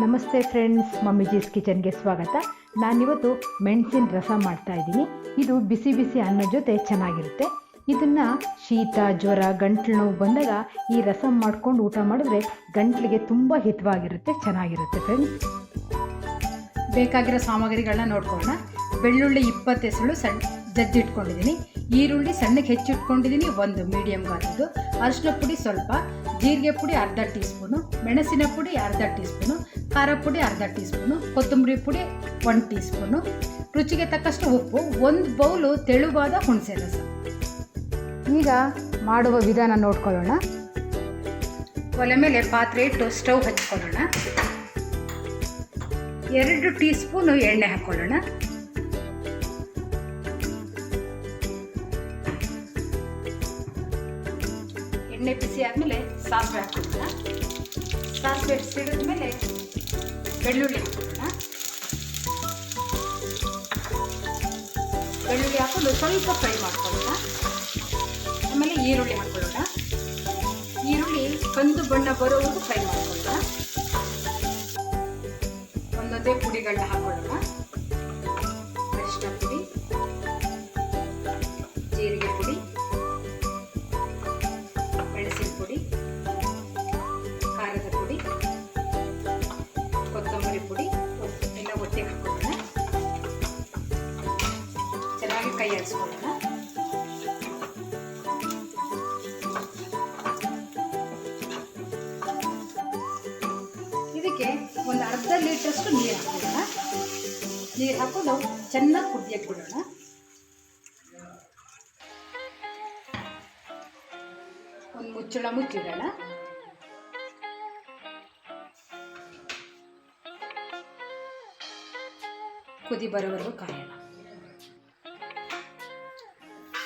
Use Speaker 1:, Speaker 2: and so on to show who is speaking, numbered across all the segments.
Speaker 1: ನಮಸ್ತೆ ಫ್ರೆಂಡ್ಸ್, ಮಮ್ಮಿಜೀಸ್ ಕಿಚನ್ಗೆ ಸ್ವಾಗತ. ನಾನಿವತ್ತು ಮೆಣಸಿನ ರಸ ಮಾಡ್ತಾ ಇದ್ದೀನಿ. ಇದು ಬಿಸಿ ಬಿಸಿ ಅನ್ನದ ಜೊತೆ ಚೆನ್ನಾಗಿರುತ್ತೆ. ಇದನ್ನು ಶೀತ, ಜ್ವರ, ಗಂಟ್ಲು ನೋವು ಬಂದಾಗ ಈ ರಸ ಮಾಡ್ಕೊಂಡು ಊಟ ಮಾಡಿದ್ರೆ ಗಂಟ್ಲಿಗೆ ತುಂಬ ಹಿತವಾಗಿರುತ್ತೆ, ಚೆನ್ನಾಗಿರುತ್ತೆ ಫ್ರೆಂಡ್ಸ್. ಬೇಕಾಗಿರೋ ಸಾಮಗ್ರಿಗಳನ್ನ ನೋಡ್ಕೊಳ್ಳೋಣ. ಬೆಳ್ಳುಳ್ಳಿ 20 ಎಸಳು ಜಜ್ಜಿಟ್ಕೊಂಡಿದ್ದೀನಿ. ಈರುಳ್ಳಿ ಸಣ್ಣಕ್ಕೆ ಹೆಚ್ಚಿಟ್ಕೊಂಡಿದ್ದೀನಿ, ಒಂದು ಮೀಡಿಯಮ್ ಗಾತ್ರದ್ದು. ಅರಿಶಿನ ಪುಡಿ ಸ್ವಲ್ಪ, ಜೀರಿಗೆ ಪುಡಿ ಅರ್ಧ ಟೀ ಸ್ಪೂನು, ಮೆಣಸಿನ ಪುಡಿ ಅರ್ಧ ಟೀ ಸ್ಪೂನು, ಖಾರ ಪುಡಿ ಅರ್ಧ ಟೀ ಸ್ಪೂನು, ಕೊತ್ತಂಬರಿ ಪುಡಿ 1 ಟೀ ಸ್ಪೂನು, ರುಚಿಗೆ ತಕ್ಕಷ್ಟು ಉಪ್ಪು, 1 ಬೌಲು ತೆಳುವಾದ ಹುಣಸೆ ರಸ. ಈಗ ಮಾಡುವ ವಿಧಾನ ನೋಡ್ಕೊಳ್ಳೋಣ. ಒಲೆ ಮೇಲೆ ಪಾತ್ರೆ ಇಟ್ಟು ಸ್ಟವ್ ಹಚ್ಕೊಳ್ಳೋಣ. 2 ಟೀ ಸ್ಪೂನು ಎಣ್ಣೆ ಹಾಕ್ಕೊಳ್ಳೋಣ. ಎಣ್ಣೆ ಬಿಸಿ ಆದಮೇಲೆ ಸಾಸಿವೆ ಹಾಕ್ಕೊಳ್ಳೋಣ. ಸಾಸಿವೆ ಸಿಡಿದ ಮೇಲೆ ಬೆಳ್ಳುಳ್ಳಿ ಹಾಕ್ಕೊಳ್ಳೋಣ. ಬೆಳ್ಳುಳ್ಳಿ ಹಾಕೊಂಡು ಸ್ವಲ್ಪ ಫ್ರೈ ಮಾಡ್ಕೊಳ್ಳೋಣ. ಆಮೇಲೆ ಈರುಳ್ಳಿ ಹಾಕ್ಕೊಳ್ಳೋಣ. ಈರುಳ್ಳಿ ಕಂದು ಬಣ್ಣ ಬರೋವರೆಗೂ ಫ್ರೈ ಮಾಡ್ಕೊಳ್ಳೋಣ. ಒಂದೊಂದೇ ಪುಡಿಗಳನ್ನ ಹಾಕ್ಕೊಳ್ಳೋಣ. ಅರಿಶಿನ ಪುಡಿ, ಜೀರಿಗೆ ಪುಡಿ, ಮೆಣಸಿನ ಪುಡಿ, ಖಾರದ ಪುಡಿ, ಕೊತ್ತಂಬರಿ ಪುಡಿ ಎಲ್ಲ ಒಟ್ಟಿಗೆ ಹಾಕ್ಕೊಳ್ಳೋಣ. ಚೆನ್ನಾಗಿ ಕೈ ಆಡಿಸ್ಕೊಳ್ಳೋಣ. ಇದಕ್ಕೆ ಒಂದು ಅರ್ಧ ಲೀಟ್ರಷ್ಟು ನೀರು ಹಾಕೋಣ. ನೀರು ಹಾಕೊಂಡು ಚೆನ್ನಾಗಿ ಕುದಿಯಕ್ಕೆ ಬಿಡೋಣ. ಒಂದು ಮುಚ್ಚಳ ಮುಚ್ಚಿಡೋಣ. ಕುದಿ ಬರೋವರೆಗೂ ಕಾಯೋಣ.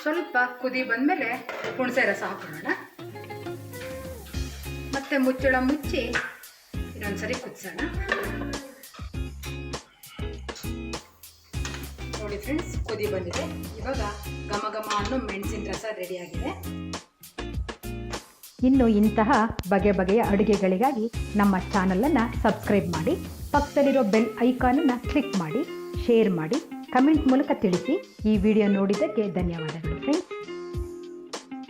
Speaker 1: ಸ್ವಲ್ಪ ಕುದಿ ಬಂದಮೇಲೆ ಹುಣಸೆ ರಸ ಹಾಕೊಳ್ಳೋಣ. ಮತ್ತೆ ಮುಚ್ಚಳ ಮುಚ್ಚಿ ಇನ್ನೊಂದ್ಸರಿ ಕುದಿಸೋಣ. ನೋಡಿ ಫ್ರೆಂಡ್ಸ್, ಕುದಿ ಬಂದಿದೆ. ಇವಾಗ ಘಮ ಘಮ ಅನ್ನೋ ಮೆಣಸಿನ ರಸ ರೆಡಿಯಾಗಿದೆ. ಇನ್ನು ಇಂತಹ ಬಗೆ ಬಗೆಯ ಅಡುಗೆಗಳಿಗಾಗಿ ನಮ್ಮ ಚಾನಲನ್ನು ಸಬ್ಸ್ಕ್ರೈಬ್ ಮಾಡಿ, ಪಕ್ಕದಲ್ಲಿರೋ ಬೆಲ್ ಐಕಾನನ್ನು ಕ್ಲಿಕ್ ಮಾಡಿ, ಶೇರ್ ಮಾಡಿ, ಕಮೆಂಟ್ ಮೂಲಕ ತಿಳಿಸಿ. ಈ ವಿಡಿಯೋ ನೋಡಿದ್ದಕ್ಕೆ ಧನ್ಯವಾದಗಳು ಫ್ರೆಂಡ್ಸ್.